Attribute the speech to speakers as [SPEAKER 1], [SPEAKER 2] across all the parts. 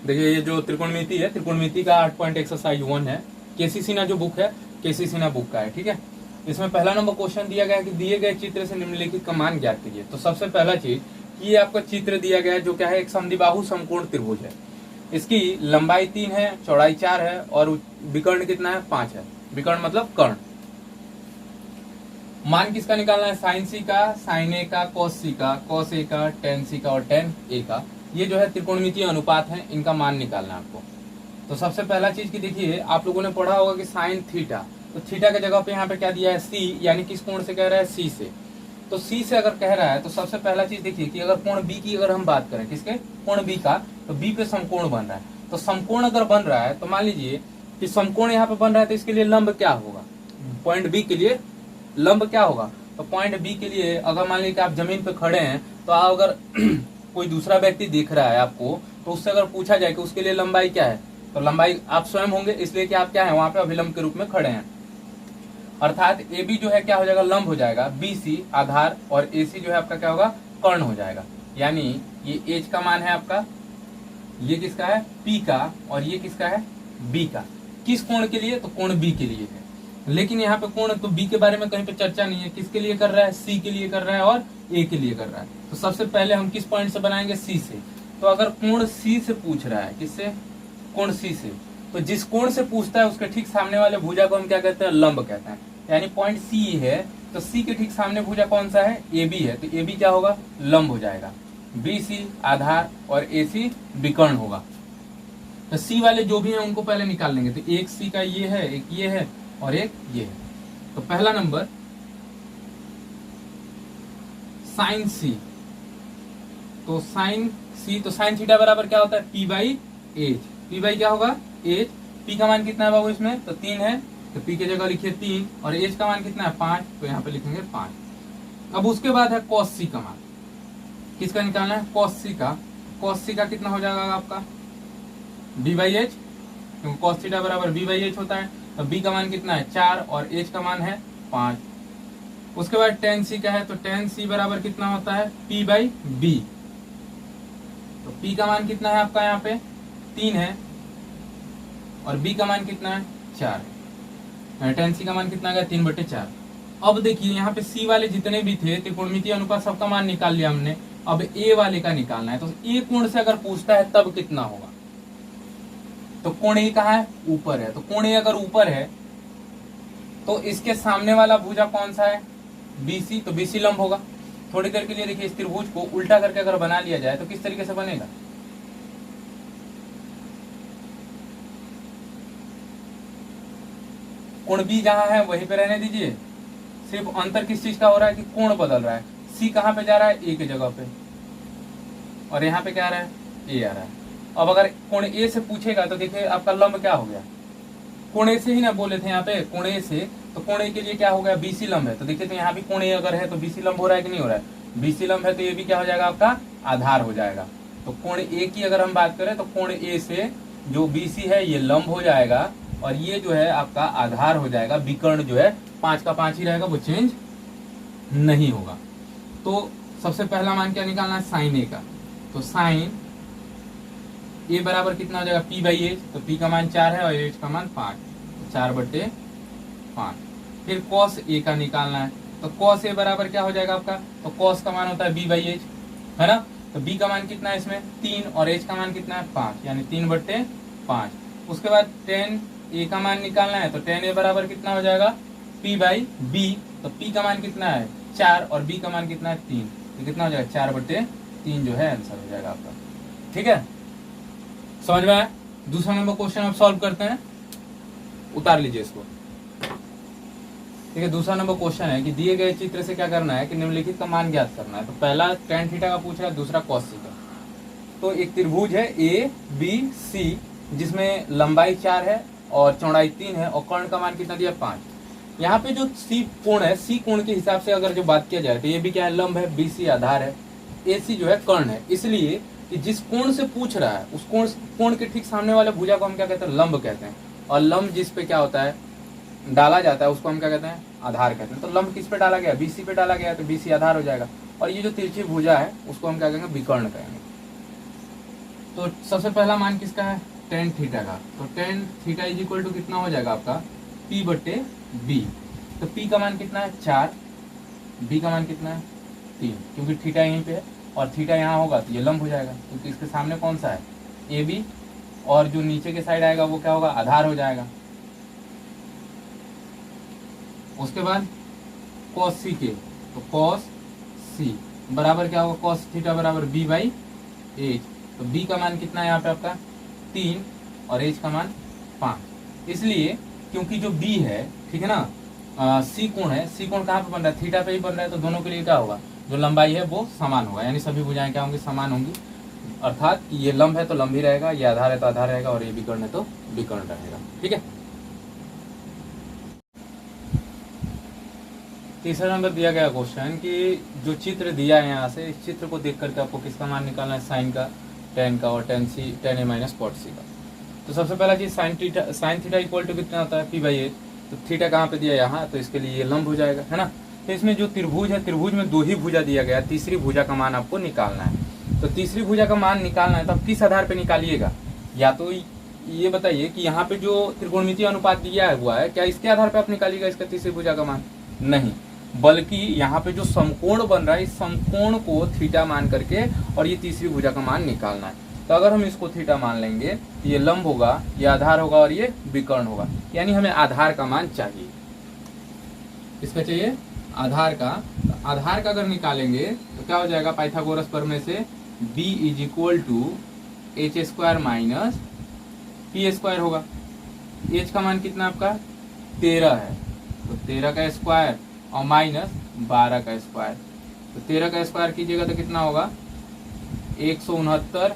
[SPEAKER 1] देखिए ये जो त्रिकोणमिति है, त्रिकोणमिति का 8 पॉइंट एक्सरसाइज 1 है, केसी सिन्हा जो बुक है, केसी सिन्हा बुक का है। ठीक है, इसमें पहला नंबर क्वेश्चन दिया गया है कि दिए गए चित्र से निम्नलिखित का मान ज्ञात कीजिए। तो सबसे पहला चीज ये आपका चित्र दिया गया है जो क्या है, एक समद्विबाहु समकोण त्रिभुज है। इसकी लंबाई 3 है, चौड़ाई 4 है और विकर्ण कितना है, 5 है। विकर्ण मतलब कर्ण। मान किसका निकालना है, साइन सी का, साइन ए का, कॉस सी का, कॉस ए का, टेन सी का और टेन ए का। ये जो है त्रिकोणमितीय अनुपात है, इनका मान निकालना है आपको। तो सबसे पहला चीज की देखिए, आप लोगों ने पढ़ा होगा कि साइन थीटा, तो थीटा के जगह पे यहाँ पे क्या दिया है, सी, यानी किस कोण से कह रहा है, सी से। तो सी से अगर कह रहा है तो सबसे पहला चीज देखिए कि अगर कोण बी की अगर हम बात करें, किसके, कोण बी का, तो बी पे समकोण बन रहा है। तो समकोण अगर बन रहा है तो मान लीजिए कि समकोण यहाँ पे बन रहा है, तो इसके लिए लंब क्या होगा, पॉइंट बी के लिए लंब क्या होगा। तो पॉइंट बी के लिए अगर मान लीजिए कि आप जमीन पे खड़े हैं, तो आप अगर कोई दूसरा व्यक्ति देख रहा है आपको, तो उससे अगर पूछा जाए कि उसके लिए लंबाई क्या है, तो लंबाई आप स्वयं होंगे, इसलिए कि आप क्या है, वहां पे अभिलंब के रूप में खड़े हैं। अर्थात ए बी जो है क्या हो जाएगा, लंब हो जाएगा, बी सी आधार और ए सी जो है आपका क्या होगा, कर्ण हो जाएगा। यानी ये एच का मान है आपका, ये किसका है, पी का, और ये किसका है, बी का। किस कोण के लिए, तो कोण बी के लिए है। लेकिन यहाँ पे कोण तो बी के बारे में कहीं पे चर्चा नहीं है, किसके लिए कर रहा है, सी के लिए कर रहा है और ए के लिए कर रहा है। तो सबसे पहले हम किस पॉइंट से बनाएंगे, सी से। तो अगर कोण सी से पूछ रहा है, किससे, कोण सी से, तो जिस कोण से पूछता है उसके ठीक सामने वाले भुजा को हम क्या कहते हैं, लंब कहते हैं। यानी पॉइंट सी है, तो सी के ठीक सामने भुजा कौन सा है, ए बी है, तो ए बी क्या होगा, लंब हो जाएगा। बी सी आधार और ए सी विकर्ण होगा। तो सी वाले जो भी हैं उनको पहले निकाल लेंगे। तो एक सी का ये है, एक ये है और एक ये है। तो पहला नंबर साइन सी, तो साइन सी, तो साइन थीटा बराबर क्या होता है, P by H. P by क्या होगा, एच। पी का मान कितना है बाबू इसमें, तो 3 है, तो पी की जगह लिखिए 3, और एच का मान कितना है, 5, तो यहाँ पे लिखेंगे 5। अब उसके बाद है कॉस सी का मान, किसका निकालना है, कॉस सी का। कॉस सी का कितना हो जाएगा आपका, बी बाई एच, क्योंकि कॉस थीटा बराबर बी बाई एच होता है। तो बी का मान कितना है, 4, और एच का मान है 5। उसके बाद टेन सी का है, तो टेन सी बराबर कितना होता है, पी बाई बी। तो पी का मान कितना है आपका, यहाँ पे 3 है, और बी का मान कितना है, 4। टेन सी का मान कितना है, 3/4। अब देखिए यहाँ पे सी वाले जितने भी थे त्रिकोणमितीय अनुपात, सबका मान निकाल लिया हमने। अब ए वाले का निकालना है। तो ए कोण से अगर पूछता है तब कितना होगा, तो कोण ए कहाँ है, ऊपर है। तो कोण ए अगर ऊपर है तो इसके सामने वाला भुजा कौन सा है, बीसी, तो बीसी लंब होगा। थोड़ी देर के लिए देखिए, इस त्रिभुज को उल्टा करके अगर बना लिया जाए तो किस तरीके से बनेगा, कोण बी जहां है वहीं पे रहने दीजिए। सिर्फ अंतर किस चीज का हो रहा है कि कोण बदल रहा है। सी कहां पे जा रहा है, ए की जगह पे, और यहाँ पे क्या आ रहा है, ए आ रहा है। अब अगर कोण ए से पूछेगा तो देखिए आपका लंब क्या हो गया, कोण ए से ही ना बोले थे यहाँ पे, कोण ए से, तो कोण ए के लिए क्या हो गया, बीसी लंब है। तो देखिए, तो यहाँ भी कोण ए अगर है तो बीसी लंब हो रहा है कि नहीं हो रहा है, बीसी लंब है, तो ये भी क्या हो जाएगा आपका, आधार हो जाएगा। तो कोण ए की अगर हम बात करें तो कोण ए से जो बीसी है ये लंब हो जाएगा, और ये जो है आपका आधार हो जाएगा। विकर्ण जो है 5 का 5 ही रहेगा, वो चेंज नहीं होगा। तो सबसे पहला मान क्या निकालना है, साइन ए का। तो साइन ए बराबर कितना हो जाएगा, पी बाई एच। तो पी का मान 4 है और एच का मान 5, 4/5। फिर कॉस ए का निकालना है। तो कॉस ए बराबर क्या हो जाएगा आपका, तो कॉस का मान होता है बी बाई एच, है ना। तो बी का मान कितना है इसमें, 3, और एच का मान कितना है, 5, यानी 3/5। उसके बाद टेन ए का मान निकालना है। तो टेन ए बराबर कितना हो जाएगा, पी बाई बी। तो पी का मान कितना है, 4, और बी का मान कितना है, 3। तो कितना हो जाएगा, 4/3 जो है आंसर हो जाएगा आपका। ठीक है, समझ में आया। दूसरा नंबर क्वेश्चन अब सॉल्व करते हैं, उतार लीजिए इसको। ठीक है, दूसरा नंबर क्वेश्चन है कि दिए गए चित्र से क्या करना है कि निम्नलिखित का मान ज्ञात करना है। तो पहला tan थीटा का पूछ रहा है, दूसरा cos सी का। तो एक त्रिभुज है ए बी सी, जिसमें लंबाई 4 है और चौड़ाई 3 है, और कर्ण का मान कितना दिया, 5। यहाँ पे जो सी कोण है, सी कोण के हिसाब से अगर जो बात किया जाए तो ये भी क्या है, लंब है, बी सी आधार है, ए सी जो है कर्ण है। इसलिए कि जिस कोण से पूछ रहा है उस कोण के ठीक सामने वाले भुजा को हम क्या कहते हैं, लंब कहते हैं। और लंब जिस पे क्या होता है, डाला जाता है, उसको हम क्या कहते हैं, आधार कहते हैं। तो लंब किस पे डाला गया, बीसी पे डाला गया, तो बीसी आधार हो जाएगा। और ये जो तिरछी भुजा है उसको हम क्या कहेंगे, विकर्ण कहेंगे। तो सबसे पहला मान किसका है, टेन थीटा का। तो tan theta is equal to कितना हो जाएगा आपका, पी बटे बी। तो पी का मान कितना है 4, बी का मान कितना है 3, क्योंकि थीटा यहीं पे है और थीटा यहाँ होगा तो ये लंब हो जाएगा, क्योंकि इसके सामने कौन सा है, ए बी, और जो नीचे के साइड आएगा वो क्या होगा, आधार हो जाएगा। उसके बाद कॉस सी के, तो कॉस सी बराबर क्या होगा, कॉस थीटा बराबर बी बाई एच। तो बी का मान कितना है यहाँ पे आपका 3 और एच का मान 5। इसलिए क्योंकि जो बी है, ठीक है ना, सी कोण है, सी कोण कहाँ पे बन रहा है, थीटा पे ही बन रहा है, तो दोनों के लिए क्या होगा, जो लंबाई है वो समान होगा, यानी सभी भुजाएं क्या होंगी, समान होंगी। अर्थात ये लंब है तो लंब ही रहेगा, ये आधार है तो आधार रहेगा, और ये विकर्ण है तो विकर्ण रहेगा। ठीक है। तीसरा नंबर दिया गया क्वेश्चन कि जो चित्र दिया है यहाँ से, इस चित्र को देख करके आपको किसका मान निकालना है, साइन का, टेन का और टेन ए माइनस कॉट सी का। तो सबसे पहला चीज साइन थीटा इक्वल टू कितना होता है, पी बाई ए। तो थीटा कहाँ पे दिया, यहाँ, तो इसके लिए ये लंब हो जाएगा, है ना। तो इसमें जो त्रिभुज है, त्रिभुज में 2 ही भुजा दिया गया, तीसरी भुजा का मान आपको निकालना है। तो तीसरी भुजा का मान निकालना है तो आप किस आधार पे निकालिएगा, या तो ये बताइए कि यहाँ पे जो त्रिकोणमितीय अनुपात दिया हुआ है, क्या इसके आधार पे आप निकालिएगा इसका तीसरी भुजा का मान, नहीं, बल्कि यहाँ पे जो समकोण बन रहा है, इस समकोण को थीटा मान करके और ये तीसरी भुजा का मान निकालना है। तो अगर हम इसको थीटा मान लेंगे तो ये लंब होगा, ये आधार होगा और ये विकर्ण होगा, यानी हमें आधार का मान चाहिए। इसका चाहिए आधार का। तो आधार का अगर निकालेंगे तो क्या हो जाएगा, पाइथागोरस प्रमेय से b is equal to h square minus p square होगा। h का मान कितना आपका 13 है, तो 13 का स्क्वायर और माइनस 12 का स्क्वायर। तो 13 का स्क्वायर कीजिएगा तो कितना होगा 169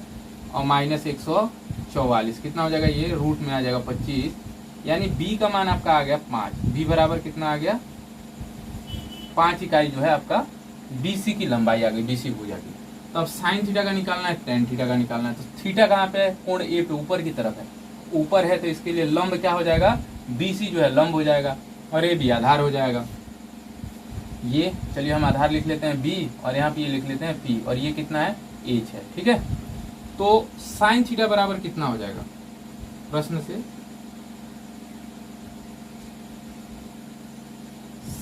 [SPEAKER 1] और माइनस 144, कितना हो जाएगा, ये रूट में आ जाएगा 25, यानी b का मान आपका आ गया 5। b बराबर कितना आ गया 5 इकाई जो है आपका BC की लंबाई आ गई, BC भुजा की। तो अब साइन थीटा का निकालना है, टेन थीटा का निकालना है। तो थीटा कहाँ पे है, कोण ए पे, ऊपर की तरफ है, ऊपर है, तो इसके लिए लंब क्या हो जाएगा, BC जो है लंब हो जाएगा और ए भी आधार हो जाएगा। ये चलिए हम आधार लिख लेते हैं B, और यहाँ पे ये लिख लेते हैं P, और ये कितना है H है। ठीक है। तो साइन थीटा बराबर कितना हो जाएगा, प्रश्न से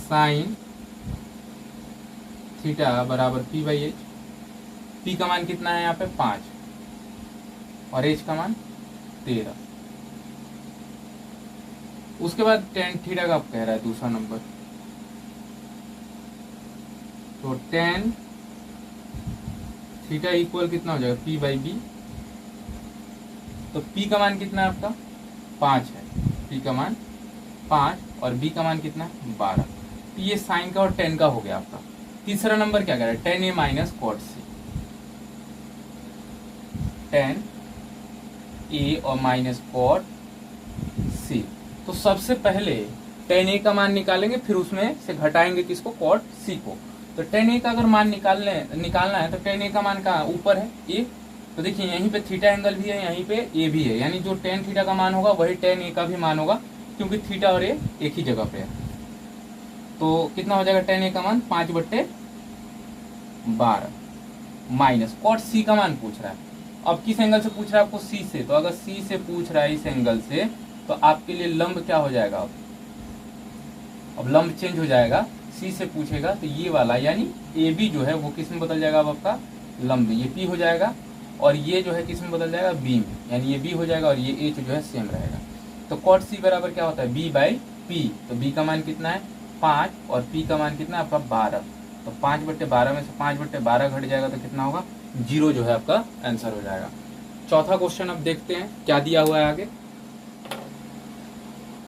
[SPEAKER 1] साइन थीटा बराबर P बाई एच। P का मान कितना है यहाँ पे 5 और H का मान 13। उसके बाद टेन थीटा का आप कह रहा है दूसरा नंबर, तो टेन थीटा इक्वल कितना हो जाएगा P बाई बी। तो P का मान कितना है आपका 5 है, P का मान 5 और B का मान कितना है 12। तो ये साइन का और टेन का हो गया आपका। तीसरा नंबर क्या कह रहा है, टेन ए माइनस कॉट सी। टेन ए और माइनस कॉट सी। तो सबसे पहले टेन ए का मान निकालेंगे, फिर उसमें से घटाएंगे किसको, कॉट सी को। तो टेन ए का अगर मान निकालना है तो टेन ए का मान कहाँ ऊपर है ए। तो देखिए यहीं पे थीटा एंगल भी है, यहीं पे ए भी है, यानी जो टेन थीटा का मान होगा वही टेन ए का भी मान होगा, क्योंकि थीटा और ए एक ही जगह पे है। तो कितना हो जाएगा टेन ए का मान 5/12 माइनस कॉट सी का मान पूछ रहा है। अब किस एंगल से पूछ रहा है आपको, सी से। तो अगर सी से पूछ रहा है इस एंगल से, तो आपके लिए लंब क्या हो जाएगा, अब लंब चेंज हो जाएगा, सी से पूछेगा तो ये वाला यानी ए बी जो है वो किस में बदल जाएगा, अब आपका लंब ये पी हो जाएगा, और ये जो है किस में बदल जाएगा, बी में, यानी ये बी हो जाएगा और ये एच जो है सेम रहेगा। तो कॉट सी बराबर क्या होता है, बी बाई पी। तो बी का मान कितना है 5 और पी का मान कितना है आपका 12। तो 5/12 में से 5/12 घट जाएगा तो कितना होगा 0 जो है आपका आंसर हो जाएगा। चौथा क्वेश्चन अब देखते हैं क्या दिया हुआ है आगे।